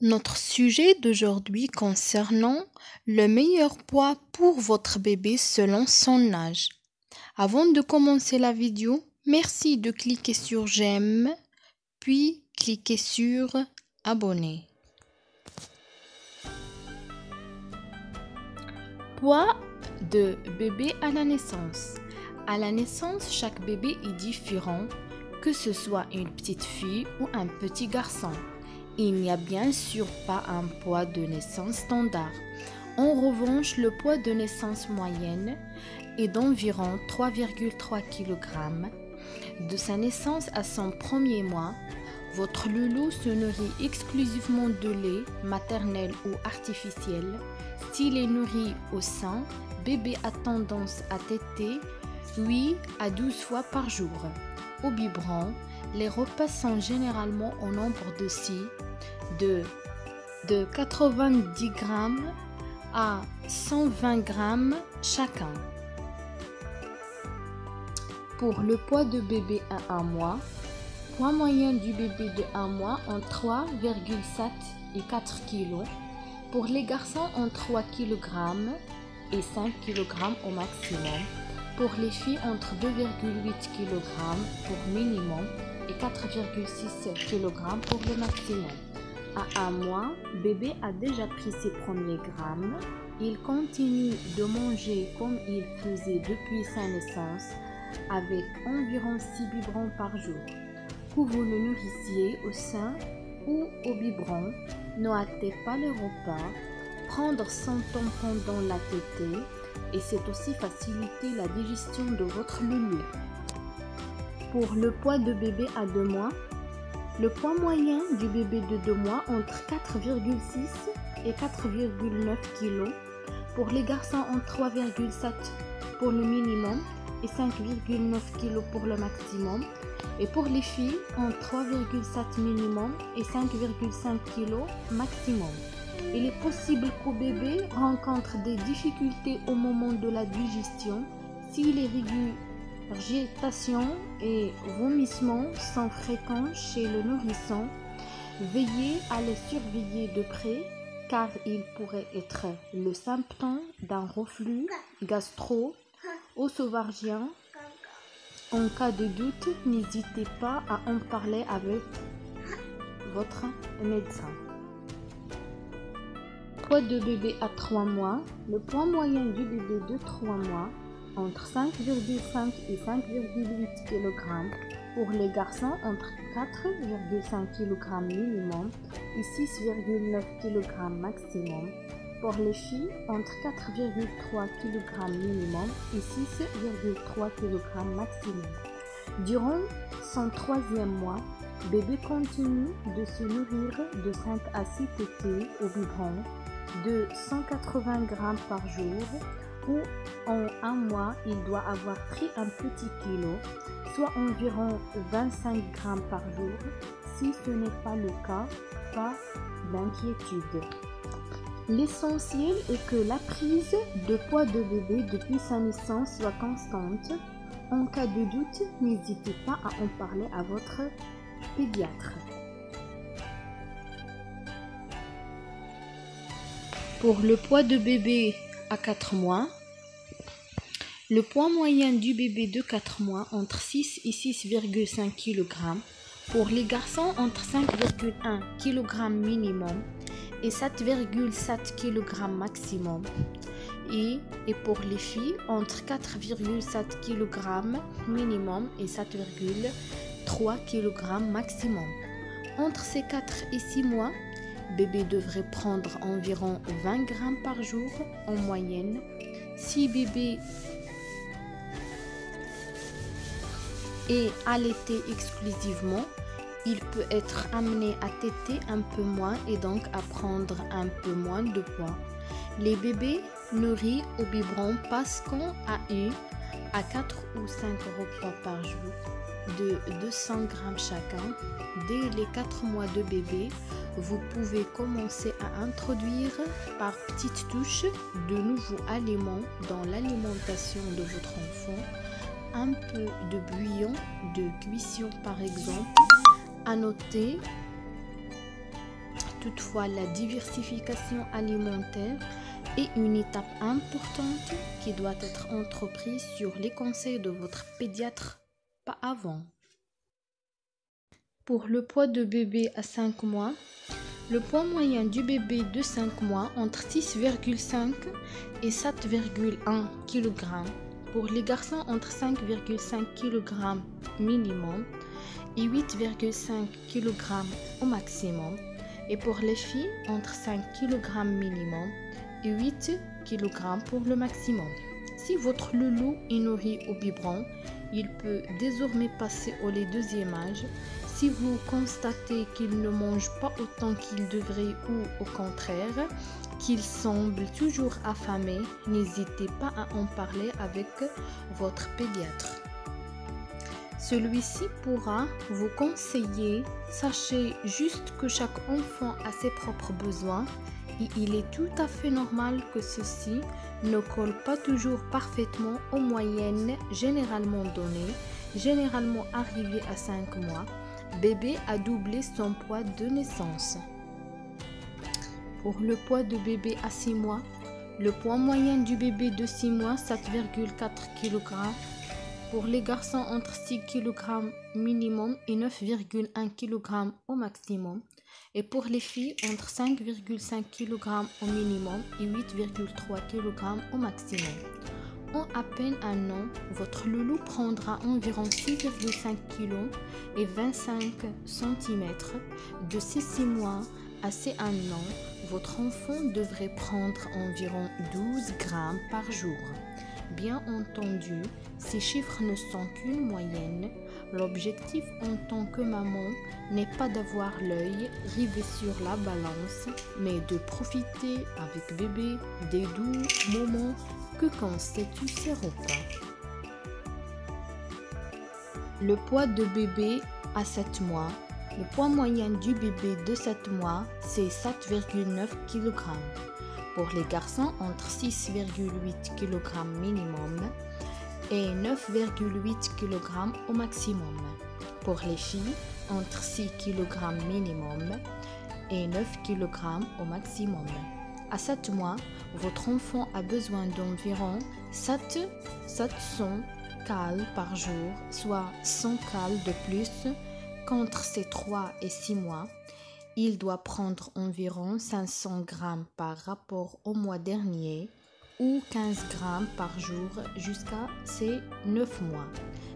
Notre sujet d'aujourd'hui concernant le meilleur poids pour votre bébé selon son âge. Avant de commencer la vidéo, merci de cliquer sur j'aime, puis cliquez sur abonner. Poids de bébé à la naissance. À la naissance, chaque bébé est différent, que ce soit une petite fille ou un petit garçon. Il n'y a bien sûr pas un poids de naissance standard. En revanche, le poids de naissance moyenne est d'environ 3,3 kg. De sa naissance à son premier mois, votre loulou se nourrit exclusivement de lait maternel ou artificiel. S'il est nourri au sein, bébé a tendance à téter 8 à 12 fois par jour. Au biberon, les repas sont généralement au nombre de 6, de 90 g à 120 g chacun. Pour le poids de bébé à 1 mois, poids moyen du bébé de 1 mois entre 3,7 et 4 kg. Pour les garçons, entre 3 kg et 5 kg au maximum. Pour les filles, entre 2,8 kg pour minimum et 4,6 kg pour le maximum. À 1 mois, bébé a déjà pris ses premiers grammes. Il continue de manger comme il faisait depuis sa naissance, avec environ 6 biberons par jour. Que vous le nourrissiez au sein ou au biberon, ne hâtez pas les repas, prendre son temps pendant la tétée, et c'est aussi faciliter la digestion de votre loulou. Pour le poids de bébé à 2 mois, le poids moyen du bébé de 2 mois entre 4,6 et 4,9 kg. Pour les garçons, entre 3,7 pour le minimum et 5,9 kg pour le maximum. Et pour les filles, entre 3,7 minimum et 5,5 kg maximum. Il est possible qu'au bébé rencontre des difficultés au moment de la digestion si les régurgitations et vomissements sont fréquents chez le nourrisson. Veillez à les surveiller de près car il pourrait être le symptôme d'un reflux gastro-œsophagien. En cas de doute, n'hésitez pas à en parler avec votre médecin. Poids de bébé à 3 mois. Le poids moyen du bébé de 3 mois entre 5,5 et 5,8 kg. Pour les garçons, entre 4,5 kg minimum et 6,9 kg maximum. Pour les filles, entre 4,3 kg minimum et 6,3 kg maximum. Durant son 3e mois, bébé continue de se nourrir de 5 à 6 tétées au biberon de 180 g par jour, ou en 1 mois, il doit avoir pris un petit kilo, soit environ 25 g par jour. Si ce n'est pas le cas, pas d'inquiétude. L'essentiel est que la prise de poids de bébé depuis sa naissance soit constante. En cas de doute, n'hésitez pas à en parler à votre pédiatre. Pour le poids de bébé à 4 mois, le poids moyen du bébé de 4 mois entre 6 et 6,5 kg. Pour les garçons, entre 5,1 kg minimum et 7,7 kg maximum. Et pour les filles, entre 4,7 kg minimum et 7,3 kg maximum. Entre ces 4 et 6 mois, bébé devrait prendre environ 20 g par jour en moyenne. Si bébé est allaité exclusivement, il peut être amené à téter un peu moins et donc à prendre un peu moins de poids. Les bébés nourris au biberon passeront à 4 ou 5 repas par jour de 200 g chacun. Dès les 4 mois de bébé, vous pouvez commencer à introduire par petites touches de nouveaux aliments dans l'alimentation de votre enfant. Un peu de bouillon de cuisson par exemple. À noter Toutefois, la diversification alimentaire est une étape importante qui doit être entreprise sur les conseils de votre pédiatre, pas avant. Pour le poids de bébé à 5 mois, le poids moyen du bébé de 5 mois entre 6,5 et 7,1 kg. Pour les garçons entre 5,5 kg minimum et 8,5 kg au maximum. Et pour les filles entre 5 kg minimum et 8 kg pour le maximum. Si votre loulou est nourri au biberon, il peut désormais passer au lait deuxième âge. Si vous constatez qu'il ne mange pas autant qu'il devrait ou au contraire, qu'il semble toujours affamé, n'hésitez pas à en parler avec votre pédiatre. Celui-ci pourra vous conseiller. Sachez juste que chaque enfant a ses propres besoins et il est tout à fait normal que ceux-ci ne collent pas toujours parfaitement aux moyennes généralement données. Généralement arrivé à 5 mois, bébé a doublé son poids de naissance. Pour le poids de bébé à 6 mois, le poids moyen du bébé de 6 mois 7,4 kg. Pour les garçons entre 6 kg minimum et 9,1 kg au maximum. Et pour les filles entre 5,5 kg au minimum et 8,3 kg au maximum. En à peine un an, votre loulou prendra environ 6,5 kg et 25 cm. De ces 6 mois à ces 1 an, votre enfant devrait prendre environ 12 grammes par jour. Bien entendu, ces chiffres ne sont qu'une moyenne. L'objectif en tant que maman n'est pas d'avoir l'œil rivé sur la balance, mais de profiter avec bébé des doux moments que constituent ces repas. Le poids de bébé à 7 mois. Le poids moyen du bébé de 7 mois, c'est 7,9 kg. Pour les garçons, entre 6,8 kg minimum et 9,8 kg au maximum. Pour les filles, entre 6 kg minimum et 9 kg au maximum. À 7 mois, votre enfant a besoin d'environ 700 calories par jour, soit 100 calories de plus qu'entre ses 3 et 6 mois. Il doit prendre environ 500 grammes par rapport au mois dernier ou 15 grammes par jour jusqu'à ses 9 mois.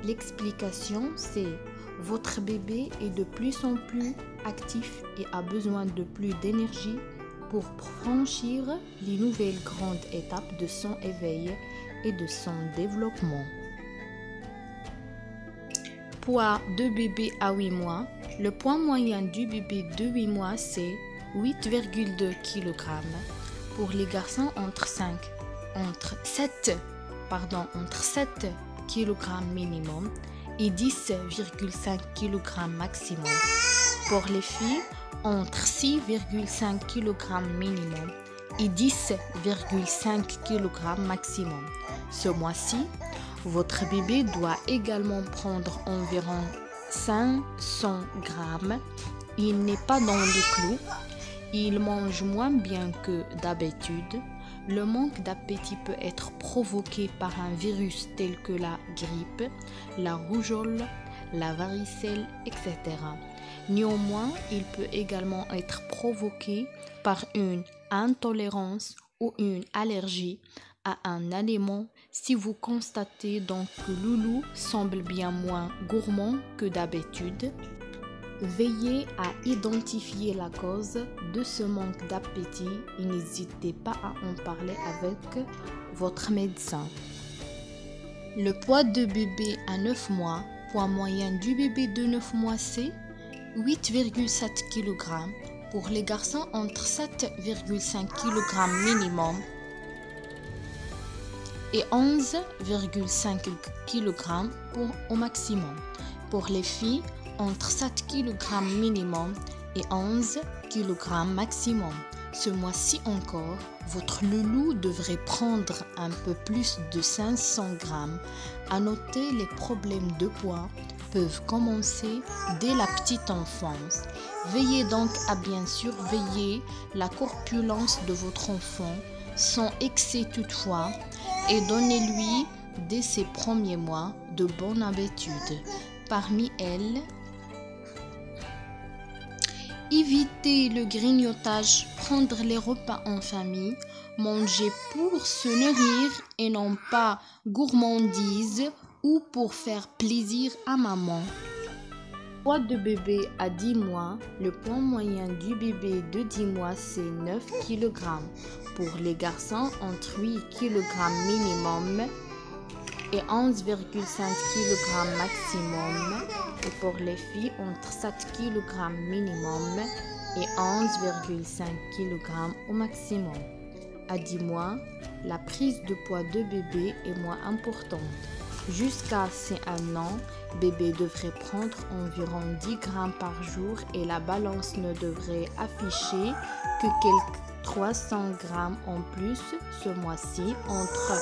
L'explication, c'est votre bébé est de plus en plus actif et a besoin de plus d'énergie pour franchir les nouvelles grandes étapes de son éveil et de son développement. Poids de bébé à 8 mois. Le poids moyen du bébé de 8 mois, c'est 8,2 kg. Pour les garçons, entre 7 kg minimum et 10,5 kg maximum. Pour les filles, entre 6,5 kg minimum et 10,5 kg maximum. Ce mois-ci, votre bébé doit également prendre environ 500 grammes. Il n'est pas dans les clous. Il mange moins bien que d'habitude. Le manque d'appétit peut être provoqué par un virus tel que la grippe, la rougeole, la varicelle, etc. Néanmoins, il peut également être provoqué par une intolérance ou une allergie à un aliment. Si vous constatez donc que loulou semble bien moins gourmand que d'habitude, veillez à identifier la cause de ce manque d'appétit et n'hésitez pas à en parler avec votre médecin. Le poids de bébé à 9 mois, poids moyen du bébé de 9 mois, c'est 8,7 kg. Pour les garçons, entre 7,5 kg minimum et 11,5 kg au maximum. Pour les filles, entre 7 kg minimum et 11 kg maximum. Ce mois-ci encore, votre loulou devrait prendre un peu plus de 500 grammes. À noter les problèmes de poids peuvent commencer dès la petite enfance. Veillez donc à bien surveiller la corpulence de votre enfant, sans excès toutefois, et donnez-lui dès ses premiers mois de bonnes habitudes. Parmi elles, évitez le grignotage, prendre les repas en famille, manger pour se nourrir et non pas gourmandise ou pour faire plaisir à maman. Poids de bébé à 10 mois, le poids moyen du bébé de 10 mois c'est 9 kg. Pour les garçons, entre 8 kg minimum et 11,5 kg maximum. Et pour les filles, entre 7 kg minimum et 11,5 kg au maximum. À 10 mois, la prise de poids de bébé est moins importante. Jusqu'à ses 1 an, bébé devrait prendre environ 10 grammes par jour et la balance ne devrait afficher que quelques 300 grammes en plus ce mois-ci. Entre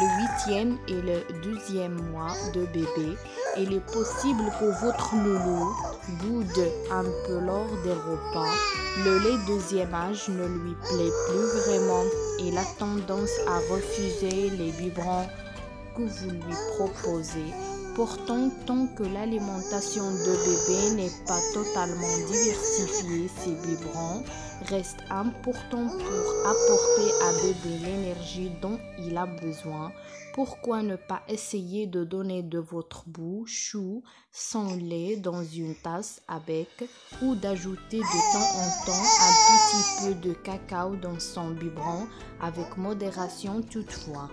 le 8e et le 12e mois de bébé, il est possible que votre loulou boude un peu lors des repas. Le lait deuxième âge ne lui plaît plus vraiment. Il a tendance à refuser les biberons que vous lui proposez. Pourtant, tant que l'alimentation de bébé n'est pas totalement diversifiée, ces biberons restent importants pour apporter à bébé l'énergie dont il a besoin. Pourquoi ne pas essayer de donner de votre chou sans lait dans une tasse à bec ou d'ajouter de temps en temps un petit peu de cacao dans son biberon avec modération toutefois.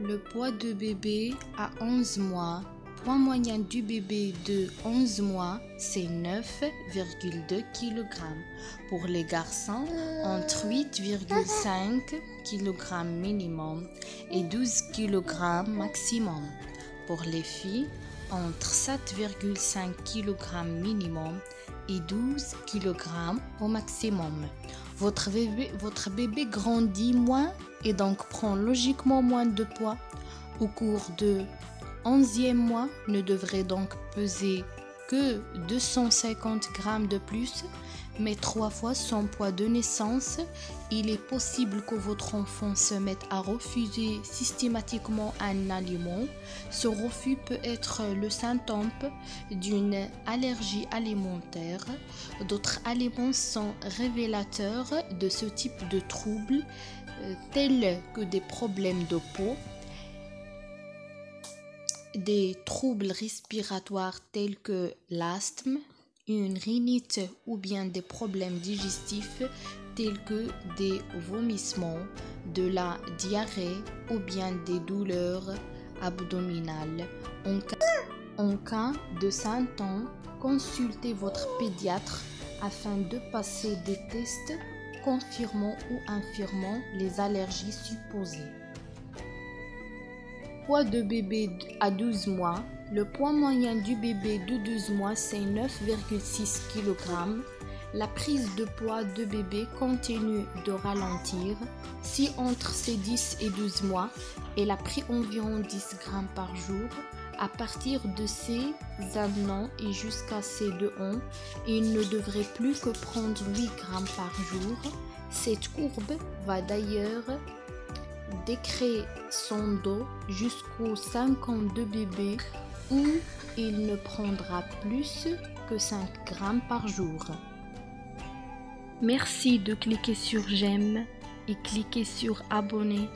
Le poids de bébé à 11 mois. Poids moyen du bébé de 11 mois, c'est 9,2 kg. Pour les garçons, entre 8,5 kg minimum et 12 kg maximum. Pour les filles, entre 7,5 kg minimum et 12 kg au maximum. Votre bébé grandit moins et donc prend logiquement moins de poids. Au cours de 11e mois, ne devrait donc peser que 250 grammes de plus, mais 3 fois son poids de naissance. Il est possible que votre enfant se mette à refuser systématiquement un aliment. Ce refus peut être le symptôme d'une allergie alimentaire. D'autres aliments sont révélateurs de ce type de troubles, tels que des problèmes de peau, des troubles respiratoires tels que l'asthme, une rhinite ou bien des problèmes digestifs tels que des vomissements, de la diarrhée ou bien des douleurs abdominales. En cas de symptômes, consultez votre pédiatre afin de passer des tests confirmant ou infirmant les allergies supposées. Poids de bébé à 12 mois. Le poids moyen du bébé de 12 mois, c'est 9,6 kg. La prise de poids de bébé continue de ralentir. Si entre ses 10 et 12 mois, elle a pris environ 10 grammes par jour, à partir de ses 1 an et jusqu'à ses 2 ans, il ne devrait plus que prendre 8 grammes par jour. Cette courbe va d'ailleurs décrescendo jusqu'aux 5 ans de bébé où il ne prendra plus que 5 grammes par jour. Merci de cliquer sur j'aime et cliquer sur abonner.